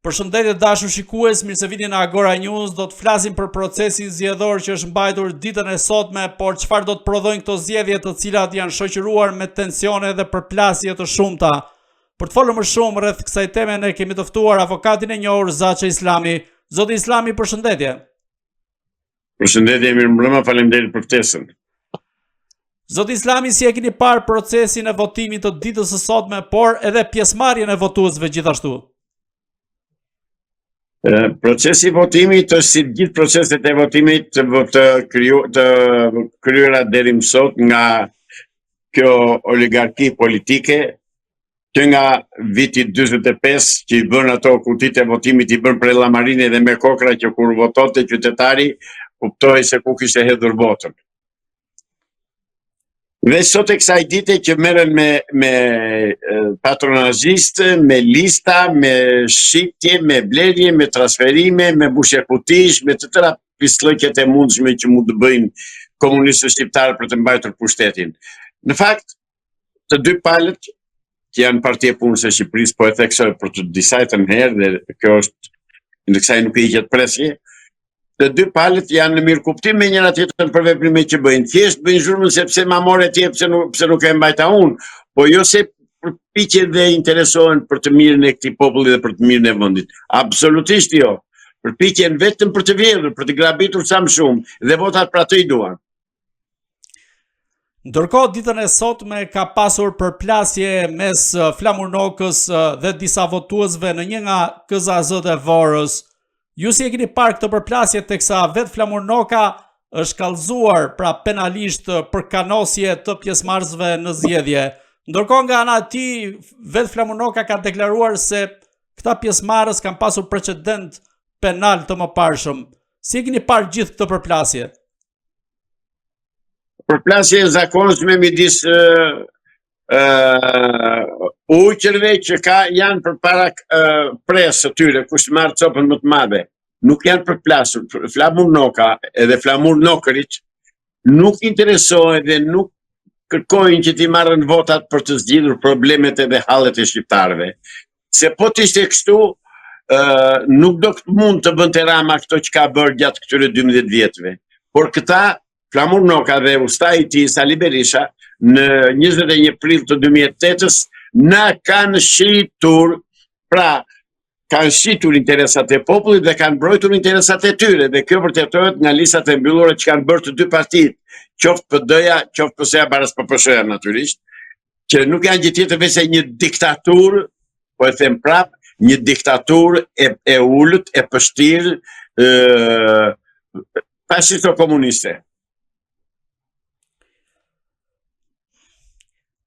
Përshëndetje dashur shikues, mirë se vini në Agora News. Do të flasim për procesin zgjedhor që është mbajtur ditën e sotme, por çfarë do të prodhojnë këto zgjedhje, të cilat janë shoqëruar me tensione dhe përplasje të shumta. Për të folur më shumë rreth kësaj teme, ne kemi të ftuar avokatin e njohur Zaçe Islami. Zoti Islami, përshëndetje. Përshëndetje, mirëmbrëma, faleminderit për ftesën. Zoti Islami, si e keni parë procesin e votimit të ditës së sotme, por edhe pjesëmarrjen e votuesve gjithashtu? Procesi i votimit është si gjithë proceset e votimit të kryera deri më sot nga kjo oligarki politike, që nga viti 45 që i bën ato kutit e votimit i bën prej llamarini dhe me kokra që kur votonte qytetari kuptoi se ku kishte hedhur votën. Dhe sot e kësaj dite që merren me patronazhist, me lista, me shitje, me blerje, me transferime, me bushje kutish, me të tëra pislëqet e mundshme që mund të bëjnë komunistët shqiptarë për të mbajtur pushtetin. Në fakt, të dy palët, që janë Partia e Punës së Shqipërisë, po e theksoj për të disajtën herë, dhe kjo është, në kësaj nuk i hiqet presje, të dy palët janë në mirë kuptim me njëra tjetrën për veprimet që bëjnë. Thjesht bëjnë zhurmën sepse ma more ti pse nuk e mbajta unë, po jo se përpiqen dhe interesohen për të mirën e këtij populli dhe për të mirën e vendit. Absolutisht jo. Përpiqen vetëm për të vjedhur, për të grabitur sa më shumë dhe votat për atë i duan. Ndërkohë, ditën e sotme ka pasur përplasje mes Flamurnokës dhe disa votuesve në një nga KZZ-t e Vorrës. Ju si e keni parë këtë përplasje, teksa vetë Flamurnoka është kallëzuar pra penalisht për kanosje të pjesëmarrësve në zgjedhje. Ndërkohë nga ana e tij, vetë Flamurnoka ka deklaruar se këta pjesëmarrës kanë pasur precedent penal të mëparshëm. Si e keni parë gjithë këtë përplasje? Përplasje e zakonshme midis uqërve që janë përpara presë të tyre, kush marrë copën më të madhe. Nuk janë përplasur. Flamurnoka edhe Flamurnokërit nuk interesohen dhe nuk kërkojnë që t'i marrën votat për të zgjidhur problemet edhe hallet e shqiptarëve. Se po t'ishte kështu, nuk do të mund të bënte Rama këto që ka bërë gjatë këtyre 12 vjetëve. Por këta, Flamurnoka dhe ustai i tij Sali Berisha, në 21 prill të 2008-s, na kanë shitur, pra kanë shitur interesat e popullit dhe kanë mbrojtur interesat e tyre, dhe kjo vërtetohet nga listat e mbyllura që kanë bërë të dy partitë, qoftë PD-ja, qoftë PS-ja baras PPSH-ja natyrisht, që nuk janë gjë tjetër veç se një diktaturë, po e them prap, një diktaturë e ulët, e pështirë, fashisto-komuniste.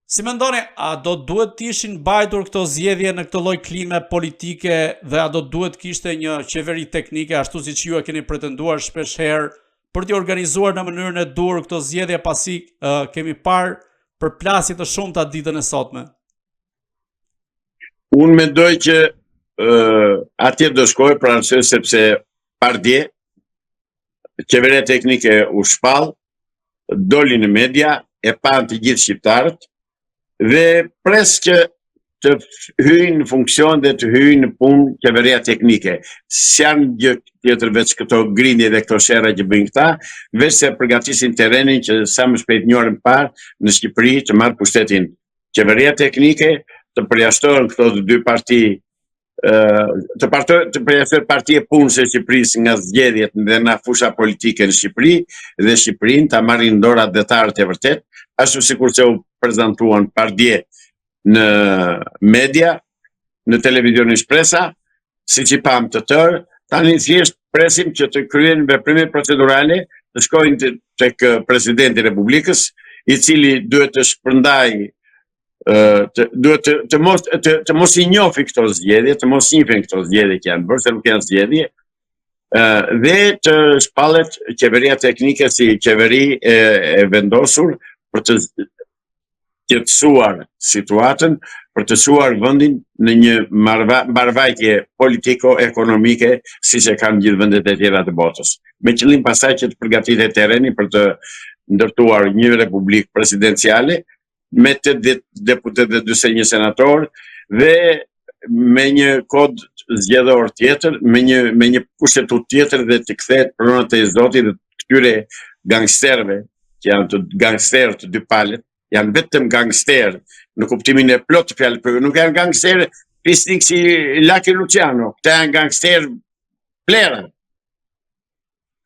Si mendoni, a do duhet të ishin mbajtur këto zgjedhje në këtë lloj klime politike dhe a do duhet kishte një qeveri teknike, ashtu siç ju e keni pretenduar shpesh herë, për t'i organizuar në mënyrën e dur këto zgjedhje, pasi kemi parë përplasje të shumta ditën e sotme? Unë mendoj që atje do shkojë për arsye sepse pardje qeveria teknike u shpall, doli në media, e pan të gjithë shqiptarët, dhe preske të hyjnë në funksion dhe të hyjnë në punë qeveria teknike. S'janë gjë tjetër veç këto grindje dhe këto sherra që bëjnë këta, veç se përgatisin terrenin që sa më shpejt një orën parë në Shqipëri të marrë pushtetin qeveria teknike, të përjashtohen këto të dy parti, të përjashtohet Partia e Punës së Shqipërisë nga zgjedhjet dhe nga fusha politike në Shqipëri, dhe Shqipërinë ta marrin dorë adhetarët e vërtet, ashtu sikur se u prezantuan pardje në media, në televizionin shpresa, siç i pam të tërë, tani thjesht presim që të kryen veprime procedurale, të shkojnë tek presidenti i Republikës, i cili duhet të shpërndajë, duhet të mos i njofi këto zgjedhje, të mos njihen këto zgjedhje që janë bërë, se nuk janë zgjedhje, dhe të shpallet qeveria teknike si qeveri e vendosur për të qetësuar situatën, për të çuar vendin në një marrëvajtje politiko-ekonomike siç e kanë gjithë vendet e tjera të botës. Me qëllim pastaj që të përgatitet terreni për të ndërtuar një republikë presidenciale me 8 deputet dhe 41 senator, dhe me një kod zgjedhor tjetër, me një kushtetut tjetër dhe të kthehet pronat e Zotit dhe këtyre gangsterëve, që janë të gangsterë të dy palët, janë vetëm gangsterë në kuptimin e plot të fjalës, por nuk janë gangsterë pisnik si Lucky Luciano, këta janë gangsterë plera.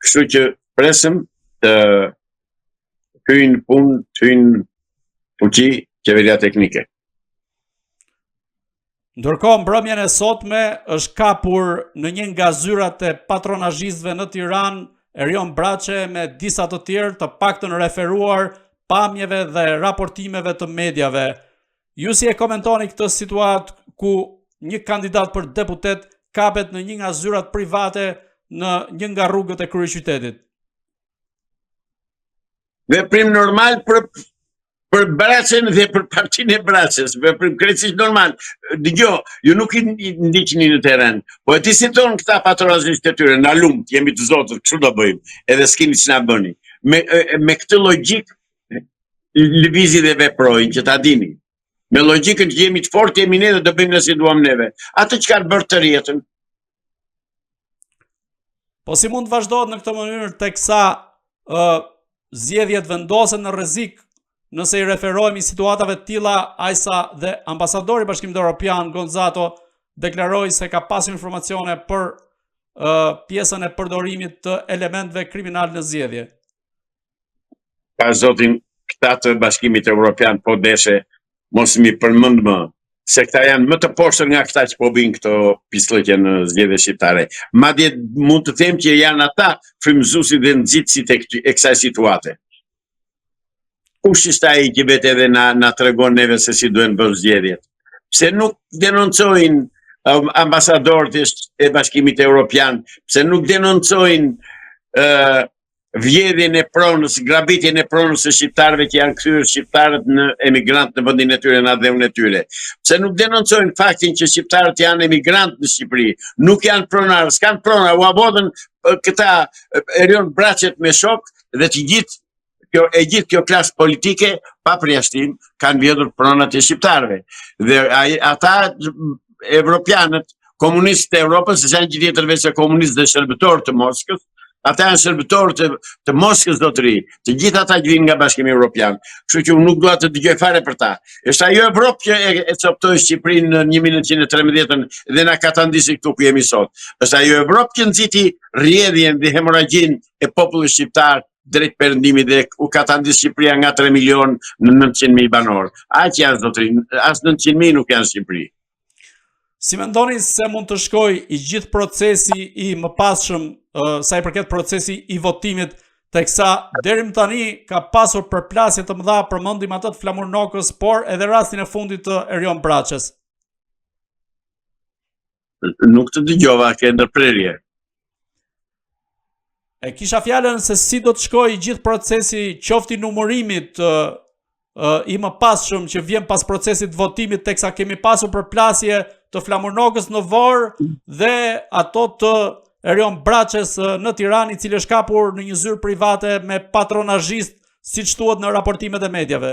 Kështu që presim të hyjnë punë, të hyjnë fuqi qeveria teknike. Ndërkohë, mbrëmjen e sotme është kapur në një nga zyrat e patronazhistëve në Tiranë Erion Braçe me disa të tjerë, të paktën referuar pamjeve dhe raportimeve të mediave. Ju si e komentoni këtë situatë ku një kandidat për deputet kapet në një nga zyrat private në një nga rrugët e kryeqytetit? Veprim normal për Braçen dhe për partinë e Braçës, veprim krejtësisht normal. Dëgjoj, ju nuk i ndiqni në terren, po e ti si tonë këta patronazhistë të tyre, na lumt, jemi të zotët, kështu do bëjmë, edhe s'keni që na bëni. Me këtë logjik lëvizi dhe veprojnë, që ta dini. Me logjikën që jemi të fortë, jemi ne dhe do bëjmë nësi duam neve. Atë që kanë bërë të rjetën. Po si mund të vazhdohet në këtë mënyrë teksa zgjedhjet vendosen në rrezik nëse i referohemi situatave të tilla, ajsa dhe ambasadori i Bashkimit Evropian Gonzato deklaroi se ka pasur informacione për pjesën e përdorimit të elementeve kriminal në zgjedhje. Pa zotin, këta të Bashkimit Evropian po deshe mos mi përmend më, se këta janë më të poshtër nga këta që po bëjnë këto pislëqe në zgjedhje shqiptare. Madje mund të them që janë ata frymëzuesit dhe nxitësit e kësaj situate. Kush ishte ai që vetë edhe na tregon neve se si duhen bërë zgjedhjet? Pse nuk denoncojnë ambasadorët e Bashkimit Evropian, pse nuk denoncojnë vjedhjen e pronës, grabitjen e pronës së shqiptarëve që janë kthyer shqiptarët në emigrantë në vendin e tyre, në adhëun e tyre. Pse nuk denoncojnë faktin që shqiptarët janë emigrantë në Shqipëri, nuk janë pronarë, s'kan pronar, u abodhen këta Erion Braçet me shok dhe të gjithë kjo klasë politike pa përjashtim kanë vjedhur pronat e shqiptarëve. Dhe ata evropianët, komunistët e Evropës, se janë gjithë tjetër veç se komunistët dhe shërbëtorë të Moskës, ata janë shërbëtorë të Moskës zotëri, të gjithë ata që vinë nga Bashkimi Evropian. Kështu që unë nuk dua të dëgjoj fare për ta. Është ajo Evropë që e coptoi Shqipërinë në 1913 dhe na ka tandisi këtu ku jemi sot. Është ajo Evropë që nxiti rrjedhjen dhe hemorragjin e popullit shqiptar drejt perëndimit dhe u ka tandis Shqipëria nga 3 milion në 900.000 banor. Aq janë zotërin, as 900.000 nuk janë Shqipëri. Si mendoni se mund të shkojë i gjithë procesi i mëpasshëm sa i përket procesi i votimit, teksa deri më tani ka pasur përplasje të mëdha, përmendim atë të Flamurnokës, por edhe rastin e fundit të Erion Braçes? Nuk të dëgjova, ke ndërprerje. E kisha fjalën se si do të shkojë i gjithë procesi, qoftë i numërimit i mëpasshëm që vjen pas procesit votimit, teksa kemi pasur përplasje të Flamurnokës në Vor dhe ato të Erion Braçes në Tiranë, i cili është kapur në një zyrë private me patronazhist, siç thuhet në raportimet e mediave.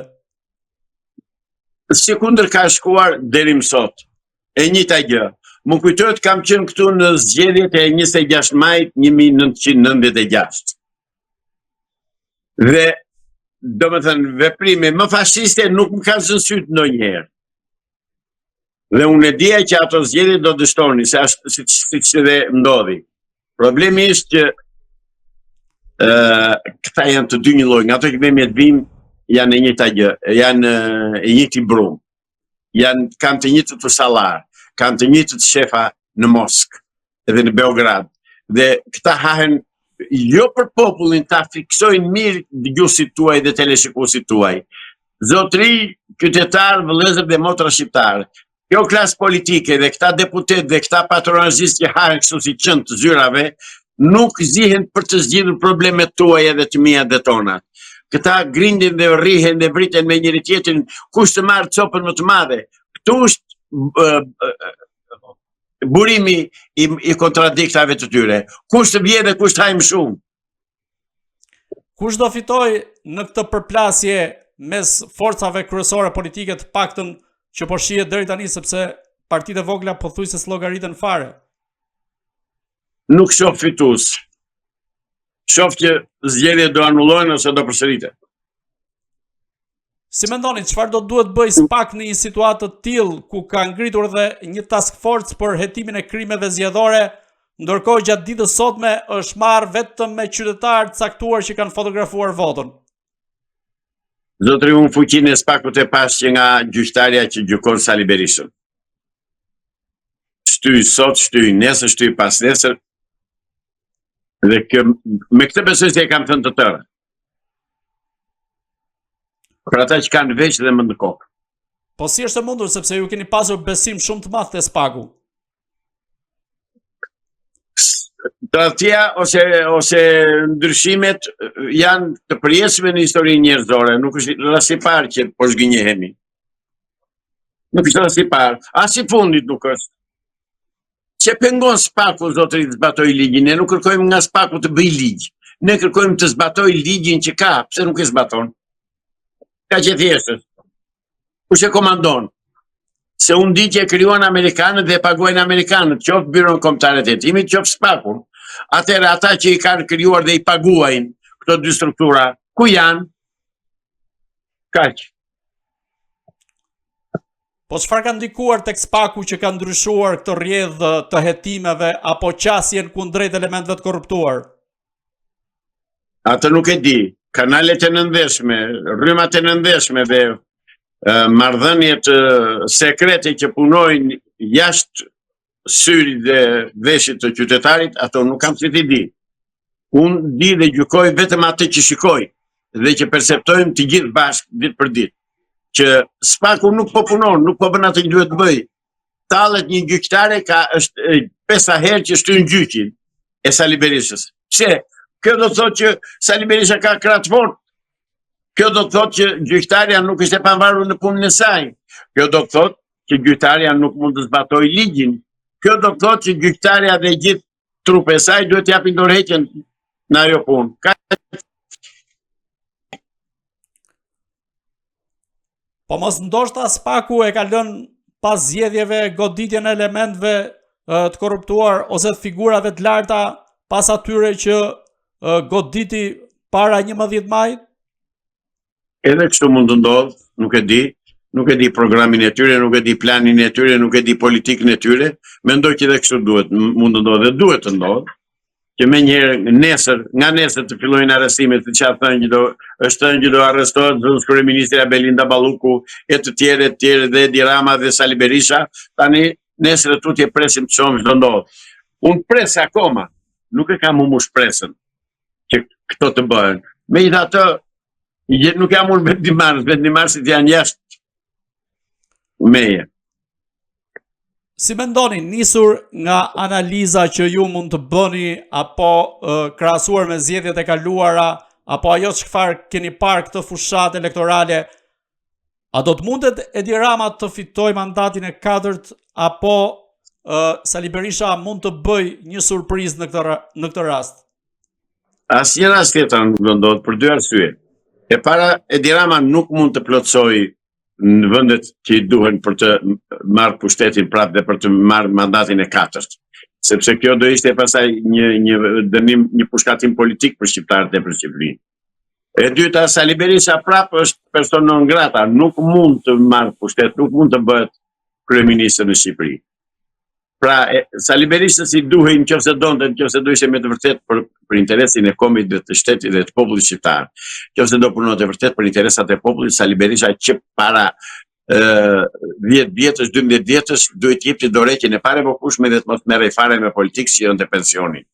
Sekundër ka shkuar deri më sot. E njëjta gjë. Më kujtohet kam qenë këtu në zgjedhjet e 26 majit 1996. Dhe do me thënë, veprime më fashiste nuk më kanë zënë sytë ndonjëherë. Dhe unë e dija që ato zgjedhje do dështoni, se ashtë siç dhe ndodhi. Problemi është që këta janë të dy një lloj, nga ato që me Medvin janë e njëjta gjë, janë e njëjti brum. Kanë të njëjtët të sallar, kanë të njëjtët shefa në Moskë edhe në Beograd. Dhe këta hahen jo për popullin, ta fiksojnë mirë dëgjuesit tuaj dhe teleshikuesit tuaj. Zotëri, qytetar, vëllezër dhe motra shqiptarë. Kjo klasë politike dhe këta deputet dhe këta patronazhistë që hahen kështu si qënë të zyrave, nuk zihen për të zgjidhur problemet tuaja dhe të mia dhe tonat. Këta grindin dhe rrihen dhe vriten me njëri tjetrin, kush të marrë copën më të madhe. Këtu është burimi i kontradiktave të tyre. Kush të bie dhe kush të hajmë shumë. Kush do fitoj në këtë përplasje mes forcave kryesore politike, të paktën që po shihet deri tani, sepse partitë e vogla pothuajse s'llogariten fare. Nuk shoh fitues. Shoh që zgjedhjet do anullohen ose do përsëritet. Si mendoni, çfarë do duhet bëj SPAK në një situatë të tillë ku ka ngritur dhe një task force për hetimin e krimeve zgjedhore, ndërkohë gjatë ditës sotme është marrë vetëm me qytetarë caktuar që kanë fotografuar votën? Zotri, unë fuqinë e SPAK-ut e pas që nga gjyqtarja që gjykon Sali Berishën. Shtyj sot, shtyj nesër, shtyj pas nesër. Dhe me këtë besoj se e kam thënë të tëra. Për ata që kanë veç dhe më në kokë. Po si është e mundur, sepse ju keni pasur besim shumë të madh te SPAK-u? Tradhtia ose ndryshimet janë të përjetshme në historinë njerëzore, nuk është rasti i parë që po zgënjehemi. Nuk është rasti i parë, as i fundit nuk është. Që pengon SPAK-u, zotri, të zbatoj ligjin, ne nuk kërkojmë nga SPAK-u të bëj ligj. Ne kërkojmë të zbatoj ligjin që ka, pse nuk e zbaton? Ka që thjeshtës. Kush e komandon? Se unë di që e krijuan amerikanët dhe paguajnë amerikanët, qoftë Byron Kombëtare të Hetimit, qoftë SPAK-un. Atëherë ata që i kanë krijuar dhe i paguajnë këto dy struktura, ku janë? Kaq. Po çfarë ka ndikuar tek SPAK-u që ka ndryshuar këtë rrjedh të hetimeve apo qasjen kundrejt elementëve të korruptuar? Atë nuk e di. Kanalet e nëndeshme, rrymat e nëndeshme dhe marrëdhëniet sekrete që punojnë jashtë syrit dhe veshit të qytetarit, ato nuk kam që t'i di. Unë di dhe gjykoj vetëm atë që shikoj dhe që perceptojmë të gjithë bashkë ditë për ditë. Që SPAK-u nuk po punon, nuk po bën atë që duhet bëj. Tallet një gjyqtare është 5 herë që shtyn gjyqin e Sali Berishës. Pse? Kjo do të thotë që Sali Berisha ka krah fort. Kjo do të thotë që gjyqtarja nuk është e pavarur në punën e saj. Kjo do të thotë që gjyqtarja nuk mund të zbatojë ligjin. Kjo do të thotë që gjyqtarja dhe gjithë trupi e saj duhet t'japin dorëheqjen në ajo punë. Po mos ndoshta SPAK-u e ka lënë pas zgjedhjeve goditjen e elementëve të korruptuar ose të figurave të larta pas atyre që goditi para 11 majit? Edhe kështu mund të ndodhë, nuk e di programin e tyre, nuk e di planin e tyre, nuk e di politikën e tyre, mendoj që edhe kështu mund të ndodhë dhe duhet të ndodhë, që me njëherë nga nesër të fillojnë arrestimet, të që është thënë që do arrestohet zëvendës kryeministri Belinda Balluku e të tjerë dhe Edi Rama dhe Sali Berisha, tani nesër e tutje presim të shohim ç'do ndodhë. Unë pres akoma, nuk e kam humbush presën që këto të bëhen. Megjithatë, nuk jam unë vendimarrësit janë jashtë meje. Si mendoni, nisur nga analiza që ju mund të bëni apo krahasuar me zgjedhjet e kaluara, apo ajo çfarë keni parë këtë fushatë elektorale, a do të mundet Edi Rama të fitojë mandatin e 4 apo Sali Berisha mund të bëj një surprizë në këtë rast? Asnjë rast tjetër nuk do ndodhë për 2 arsye. E para, Edi Rama nuk mund të plotësojë në vendet që i duhen për të marrë pushtetin prapë dhe për të marrë mandatin e 4, sepse kjo do ishte pastaj një pushkatim politik për shqiptarët e për Shqipërinë. E dyta, Sali Berisha prapë është person non grata, nuk mund të marrë pushtet, nuk mund të bëhet kryeminist në Shqipëri. Pra, Sali Berisha si duhej nëse do ishte me të vërtet për interesin e kombit dhe të shtetit dhe të popullit shqiptar. Nëse do punonte vërtet për interesat e popullit, Sali Berisha që para 10 vjetësh, 12 vjetësh duhet jepti dorëheqjen e parë popullshme dhe të mos merrej fare me politikë që janë të pensionit.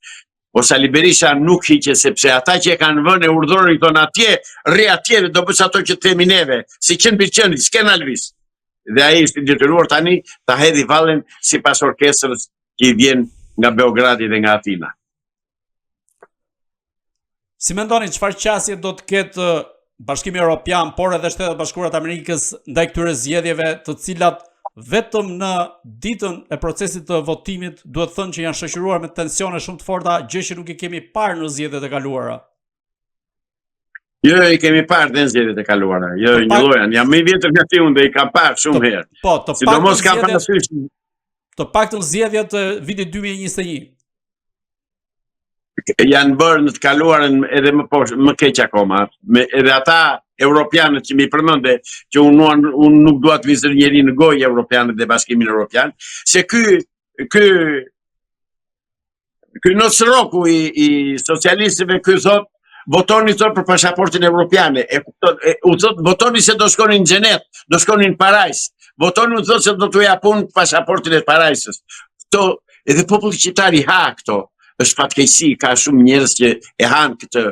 Po Sali Berisha nuk hiqe sepse ata që e kanë vënë e urdhëronin këton atje, rri atje do bësh ato që themi neve, si 100%, s'ken Alvis. Dhe ai është i detyruar tani ta hedhë vallen sipas orkestrës që i vjen nga Beogradi dhe nga Atina. Si mendoni çfarë qasje do të ketë Bashkimi Evropian, por edhe Shtetet Bashkuara të Amerikës ndaj këtyre zgjedhjeve, të cilat vetëm në ditën e procesit të votimit duhet thënë që janë shoqëruar me tensione shumë të forta, gjë që nuk i kemi parë në zgjedhjet e kaluara? Jo, i kemi parë dhe në zgjedhjet e kaluara. Jo, një llojan. Jam më i vjetër nga ti unë dhe i kam parë shumë herë. Po, të sidomos ka parasysh të paktën zgjedhjet e vitit 2021. Janë bërë në të kaluarën edhe më keq akoma. Edhe ata europianët që mi përmende, që unë nuk dua të vizër njeri në gojë europianët dhe Bashkimin Evropian, se ky nosroku i socialistëve ky thot votoni thot për pasaportin evropiane. U thot votoni se do shkonin në xhenet, do shkonin në parajs. Votoni u thot se do t'u japun pasaportin e parajsës. Këto edhe populli shqiptar i ha këto. Është fatkeqësi, ka shumë njerëz që e hanë këtë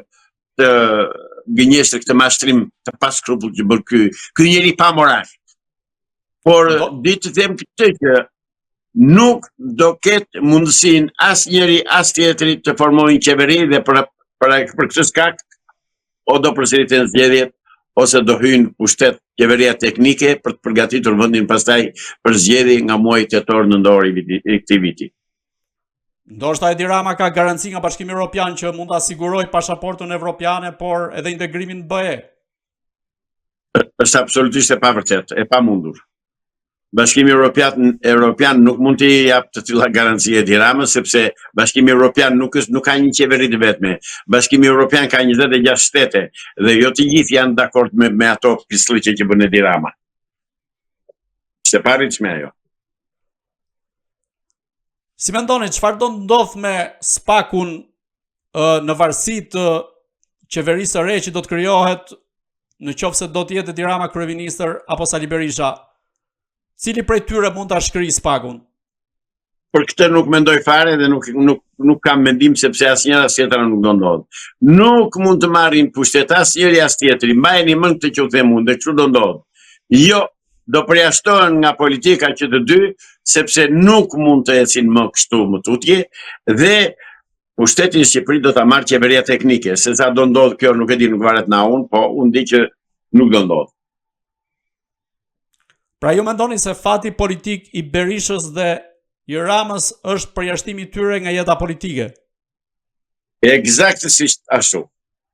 gënjeshtër, këtë mashtrim të pas skrupull që bërë ky njeri pa moral. Por ditë të them këtë që nuk do ketë mundësinë as njeri as tjetri të formojnë qeveri dhe për këtë skak o do përsëriten zgjedhjet ose do hyjnë pushtet qeveria teknike për të përgatitur vendin pastaj për zgjedhje nga muaji tetor nëntor i këtij viti. Ndoshta Edi Rama ka garanci nga Bashkimi Evropian që mund ta sigurojë pasaportën evropiane, por edhe integrimin në BE. Është absolutisht e pavërtet, e pamundur. Bashkimi Evropian nuk mund t'i jap të tilla garanci Edi Ramës, sepse Bashkimi Evropian nuk ka një qeveri të vetme. Bashkimi Evropian ka 26 shtete dhe jo të gjithë janë dakord me ato pislliqe që bën Edi Rama. Se paritshme ajo. Si mendoni, çfarë do ndodh me SPAK-un në varësi të qeverisë së re që do të krijohet, në qoftë se do të jetë Edi Rama kryeministër apo Sali Berisha? Cili prej tyre mund ta shkrijë SPAK-un? Për këtë nuk mendoj fare dhe nuk kam mendim, sepse asnjëra as tjetra nuk do ndodh. Nuk mund të marrin pushtet asnjëri as tjetri. Mbajeni mend këtë që u them unë, dhe kështu do ndodh. Jo, do përjashtohen nga politika që të dy, sepse nuk mund të ecin më kështu më tutje, dhe pushtetin në Shqipëri do ta marrë qeveria teknike. Se sa do ndodh kjo nuk e di, nuk varet nga unë, po unë di që nuk do ndodh. Pra ju mendoni se fati politik i Berishës dhe i Ramës është përjashtimi i tyre nga jeta politike? Eksaktësisht ashtu.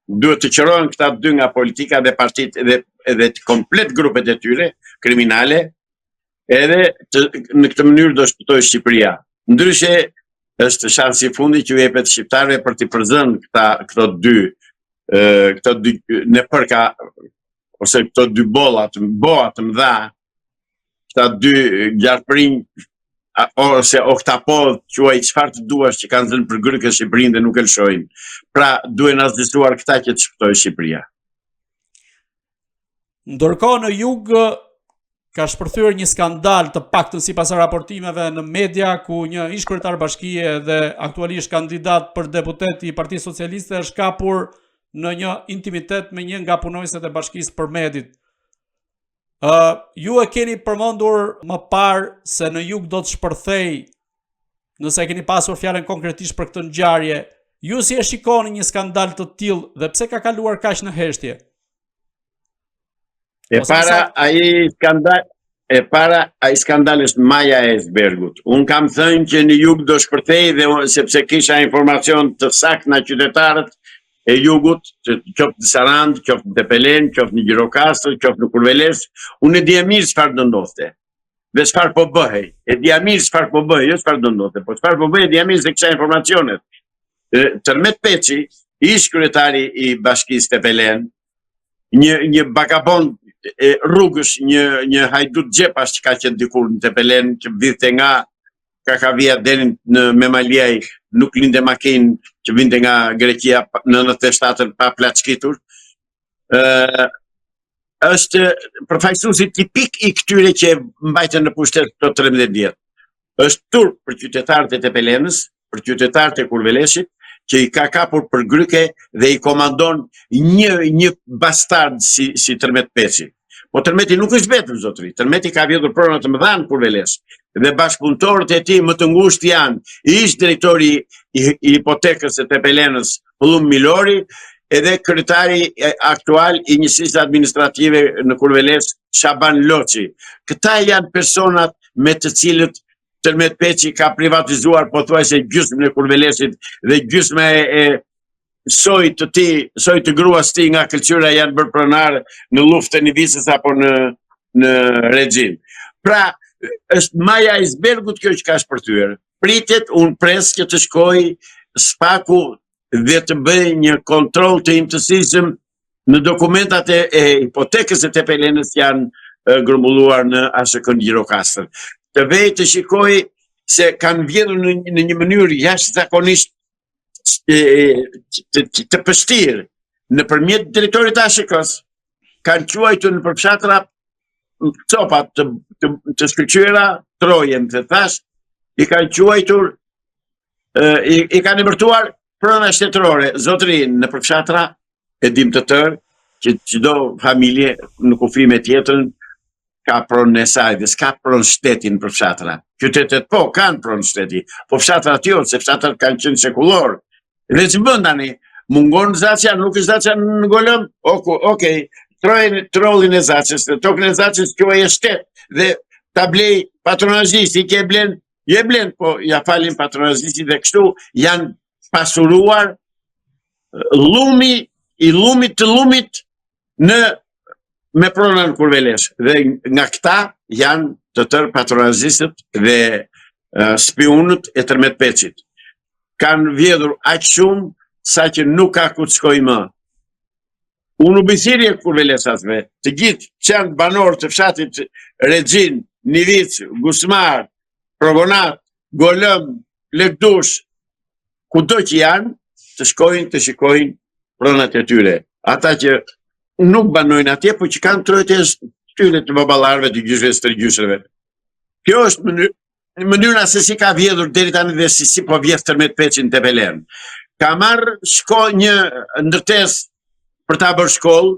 Duhet të qërohen këta dy nga politika dhe partitë edhe të komplet grupet e tyre kriminale, edhe në këtë mënyrë do shpëtojë Shqipëria. Ndryshe është shansi i fundit që u jepet shqiptarëve për t'i përzënë këto dy në përka ose këto dy boa të mëdha, këta dy gjarprinj ose oktapodh, quaj çfarë të duash, që kanë dhënë për gryke Shqipërinë dhe nuk e lëshojnë. Pra duhen azdistuar këta që të shpëtojë Shqipëria. Ndërkohë në jug ka shpërthyer një skandal, të paktën sipas raportimeve në media, ku një ish kryetar bashkie dhe aktualisht kandidat për deputet i Partisë Socialiste është kapur në një intimitet me një nga punonjësit e Bashkisë Përmedit. Ju e keni përmendur më parë se në jug do të shpërthej, nëse e keni pasur fjalën konkretisht për këtë ngjarje, ju si e shikoni një skandal të tillë dhe pse ka kaluar kaq në heshtje? E para ai skandal është maja e icebergut. Un kam thënë që në jug do shpërthej, dhe sepse kisha informacion të saktë nga qytetarët e jugut, qoftë në Sarandë, qoftë në Tepelen, qoftë në Gjirokastër, qoftë në Kurveles, unë e dija mirë çfarë do ndodhte. Dhe çfarë po bëhej. E dija mirë çfarë po bëhej, jo çfarë do ndodhte, po çfarë po bëhej e dija mirë se kisha informacionet. Tërmet Peçi, ish kryetari i Bashkisë Tepelen, një vagabond rrugësh, një hajdut xhepash që ka qenë dikur në Tepelen, që vinte nga Kakavia deri në Memaliaj, nuk linde makinë që vinte nga Greqia në 97 pa plaçkitur. Është përfaqësuesi tipik i këtyre që mbajtën në pushtet këto 13 vjet. Është turp për qytetarët e Tepelenës, për qytetarët e Kurvelesit, që i ka kapur për gryke dhe i komandon një bastard si Tërmet Peçi. Po Tërmeti nuk është vetëm, zotëri. Tërmeti ka vjedhur prona të mëdha në Kurveles. Dhe bashkëpunëtorët e tij më të ngushtë janë ish drejtori i hipotekës së Tepelenës, Pullum Milori, edhe kryetari aktual i njësisë administrative në Kurveles, Shaban Loçi. Këta janë personat me të cilët Tërmet Peçi ka privatizuar pothuajse gjysmën e Kurvelesit dhe gjysma e soj të gruas ti nga këlqyra janë bërë pronar në luftën e Visës apo në regjim. Pra, është maja e icebergut kjo që ka shpërthyer. Pritet, unë pres që të shkoj Spaku dhe të bëj një kontroll të imtësishëm në dokumentat e hipotekës e TPL-s janë grumbulluar në ASK-n Gjirokastër. Të vej të shikoj se kanë vjedhur në një mënyrë jashtëzakonisht të pështirë nëpërmjet drejtorit të ASK-s, kanë quajtur në përfshatra copat të shkëlqyera trojen, të thash, i kanë quajtur, i kanë emërtuar prona shtetërore, zotërin në përfshatra, e dim të tërë, që çdo familje në kufi me tjetrën ka pronë e saj dhe s'ka pronë shteti në përfshatra. Qytetet po kanë pronë shteti, po fshatrat jo, se fshatrat kanë qenë sekullor. Dhe që bën tani, mungon Zaçja, nuk është Zaçja në Golëm, okej, trollin e Zaçës, tokën e Zaçës quaj e shtet, dhe ta blej patronazhisti, i blen, po ja falin patronazhisti dhe kështu janë pasuruar i lumit të lumit me pronën Kurvelesh. Dhe nga këta janë të tërë patronazhistët dhe spionët e Tërmet Peçit. Kanë vjedhur aq shumë sa që nuk ka ku të shkoj më. Unë u bëthirje Kurvelesasve, të gjithë që janë banorë të fshatit Regjin, Nivic, Gusmar, Progonat, Golëm, Lekdush, kudo që janë, të shkojnë, të shikojnë pronat e tyre. Ata që nuk banojnë atje, po që kanë trojt e shtylet të babalarve, të gjyshve, së tërgjyshve. Kjo është mënyra se si ka vjedhur deri tani dhe si po vjedh Tërmet Peçin të Belen. Ka marrë një ndërtesë për ta bërë shkollë,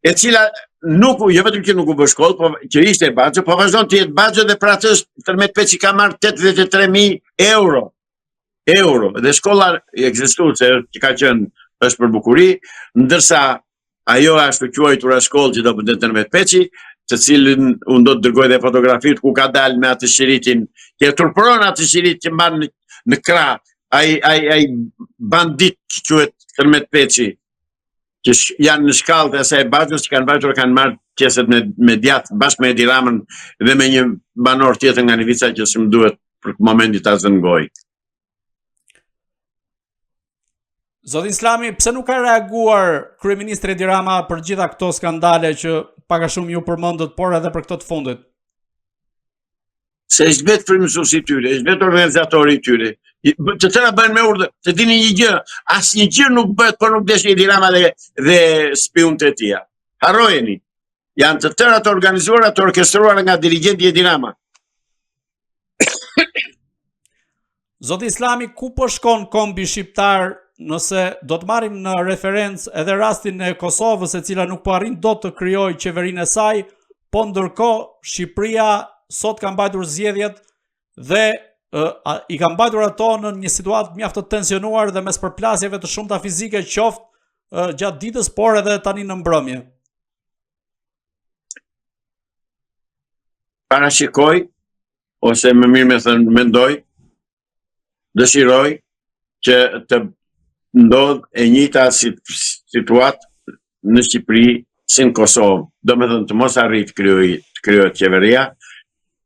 e cila nuk, jo vetëm që nuk u bërë shkollë, po që ishte baxhë, po vazhdon të jetë baxhë dhe për atë Tërmet Peçi ka marrë 83.000 euro. Dhe shkolla ekzistuese që ka qenë është për bukuri, ndërsa ajo ashtu quajtura shkollë që do bënte Tërmet Peçi, të cilën unë do të dërgoj dhe fotografit ku ka dalë me atë shiritin, që turpëron atë shirit që mban në krah, ai bandit që quhet Tërmet Peçi, që janë në shkallët e asaj bazhës që kanë vajtur, kanë marrë pjesët me djathtë bashkë me Edi Ramën dhe me një banor tjetër nga Nivica që s'm duhet për momentin ta zëngoj. Zoti Islami, pse nuk ka reaguar kryeministri Edi Rama për gjitha këto skandale që pak a shumë ju përmendët, por edhe për këto të fundit? Se është vetë frymësuesi i tyre, është vetë organizatori i tyre. Të tëra bëhen me urdhër, të dini një gjë, asnjë gjë nuk bëhet por nuk desh Edi Rama dhe spionët e tij. Harrojeni. Janë të tëra të organizuara, të orkestruara nga dirigjenti Edi Rama. Zoti Islami, ku po shkon kombi shqiptar nëse do të marrim në referencë edhe rastin e Kosovës, e cila nuk po arrin dot të krijojë qeverinë e saj, po ndërkohë Shqipëria sot ka mbajtur zgjedhjet dhe i ka mbajtur ato në një situatë mjaft të tensionuar dhe mes përplasjeve të shumta fizike qoftë gjatë ditës, por edhe tani në mbrëmje. Parashikoj, ose më mirë me thënë mendoj, dëshiroj që të ndodh e njëjta situatë në Shqipëri si në Kosovë. Do me thënë të mos arrit krijohet qeveria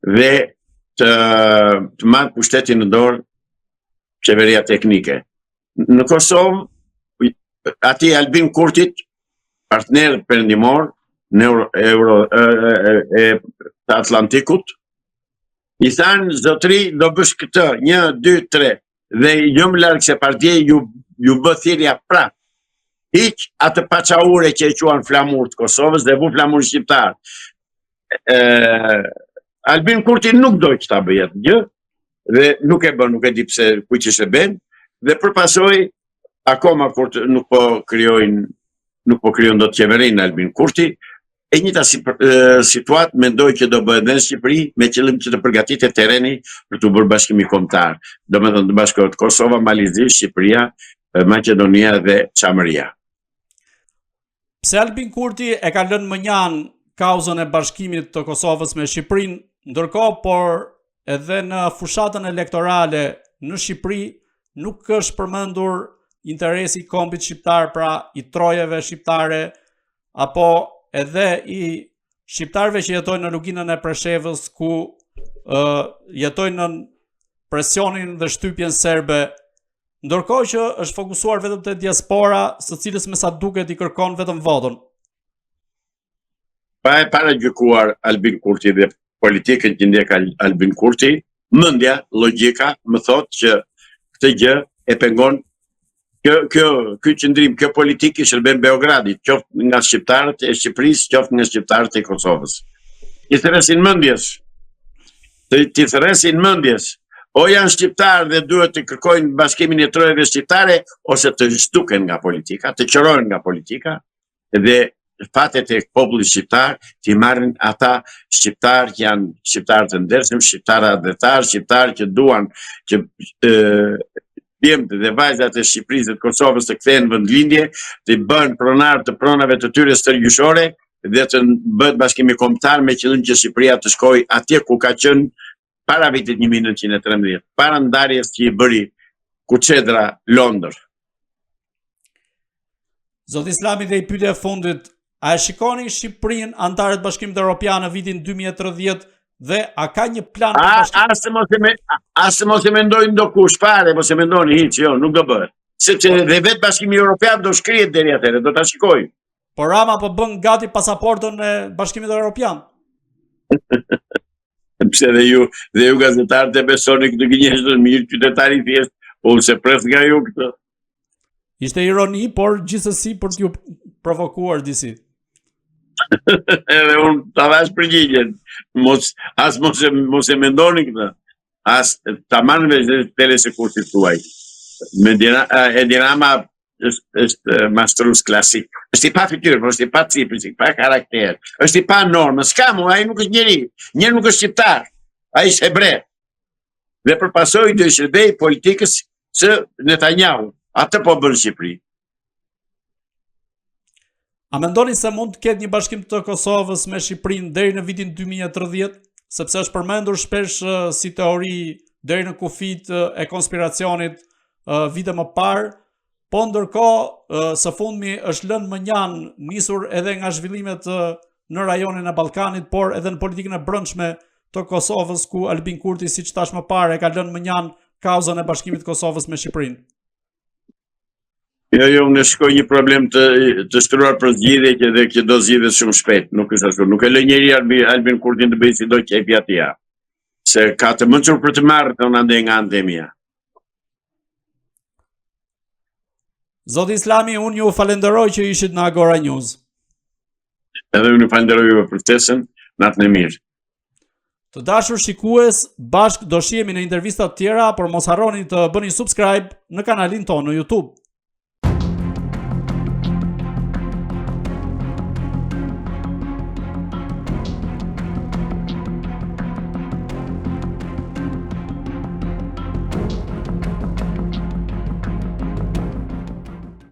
dhe të marrë pushtetin në dorë qeveria teknike. Në Kosovë, ati Albin Kurtit, partner perëndimor në të Atlantikut, i thanë zotëri do bësh këtë, 1, 2, 3, dhe jo më larg se partia ju bë thirrja prap. Hiq atë paçaure që e quan flamur të Kosovës dhe vu flamur shqiptar. Albin Kurti nuk do që ta bëj atë gjë, dhe nuk e bën, nuk e di pse kujt që e bën, dhe përpasoj akoma kur nuk po krijon dot qeverinë Albin Kurti. E njëjta situatë mendoj që do bëhet në Shqipëri me qëllim që të përgatitet terreni për të bërë bashkimi kombëtar. Domethënë të bashkohet Kosova, Malizi, Shqipëria, Maqedonia dhe Çamëria. Pse Albin Kurti e ka lënë mënjan kauzën e bashkimit të Kosovës me Shqipërinë, ndërkohë por edhe në fushatën elektorale në Shqipëri nuk është përmendur interesi i kombit shqiptar, pra i trojeve shqiptare, apo edhe i shqiptarëve që jetojnë në luginën e Preshevës, ku jetojnë në presionin dhe shtypjen serbe, ndërkohë që është fokusuar vetëm te diaspora, së cilës me sa duket i kërkon vetëm votën. Pa e paragjykuar Albin Kurti dhe politikën që ndjek Albin Kurti, mendja, logjika më thotë që këtë gjë e pengon ky qëndrim, kjo politikë i shërben Beogradit, qoftë nga shqiptarët e Shqipërisë, qoftë nga shqiptarët e Kosovës. I thresin mendjes. O janë shqiptarë dhe duhet të kërkojnë bashkimin e trojeve shqiptare, ose të zhduken nga politika, të qërohen nga politika, dhe fatet e popullit shqiptar t'i marrin ata shqiptar që janë shqiptar të ndershëm, shqiptar adhetar, shqiptar që duan që djemtë dhe vajzat e Shqipërisë dhe të Kosovës të kthehen në vendlindje, të bëhen pronar të pronave të tyre stërgjyshore dhe të bëhet bashkimi kombëtar me qëllim që Shqipëria të shkojë atje ku ka qenë para vitit 1913, para ndarjes që i bëri Kuçedra Londër. Zoti Islami, dhe i pyetja e fundit, a e shikoni Shqipërinë antare të Bashkimit Evropian në vitin 2030 dhe a ka një plan për bashkimin? Asë mos e mendojnë ndokush fare, mos e mendoni hiç, jo, nuk do bëhet. Sepse dhe vetë Bashkimi Evropian do shkrihet deri atëherë, do ta shikoj. Por Rama po bën gati pasaportën e Bashkimit Evropian. Pse dhe ju gazetarët e besoni këtë gënjeshtër mirë, qytetari thjesht, se pres nga ju këtë. Ishte ironi, por gjithsesi për t'ju provokuar disi. Edhe unë të dhash përgjigjen, mos e mendoni këtë, as ta marrë me teles e kursit tuaj. Edi Rama është mastrus klasik. Është i pa fytyrë, është i pa cipër, i pa karakter, është i pa normë, s'ka mu, ai nuk është njeri nuk është shqiptar, ai është hebre. Dhe përpasoj të shërbej politikës së Netanyahu, atë po bën Shqipëri. A mendoni se mund të ketë një bashkim të Kosovës me Shqipërinë deri në vitin 2030, sepse është përmendur shpesh si teori deri në kufit e konspiracionit vite më parë, po ndërkohë së fundmi është lënë mënjan nisur edhe nga zhvillimet në rajonin e Ballkanit, por edhe në politikën e brendshme të Kosovës, ku Albin Kurti, siç thash më parë, ka lënë mënjan kauzën e bashkimit të Kosovës me Shqipërinë. Jo, unë shkoj një problem të shtruar për zgjidhje dhe që do zgjidhet shumë shpejt, nuk është ashtu. Nuk e lë njeri Albin Kurtin të bëjë si do qefi atij. Se ka të mençur për të marrë tonë ande nga andemia. Zoti Islami, unë ju falenderoj që ishit në Agora News. Edhe unë falenderoj juve për ftesën, natën e mirë. Të dashur shikues, bashkë do shihemi në intervista të tjera, por mos harroni të bëni subscribe në kanalin tonë në YouTube.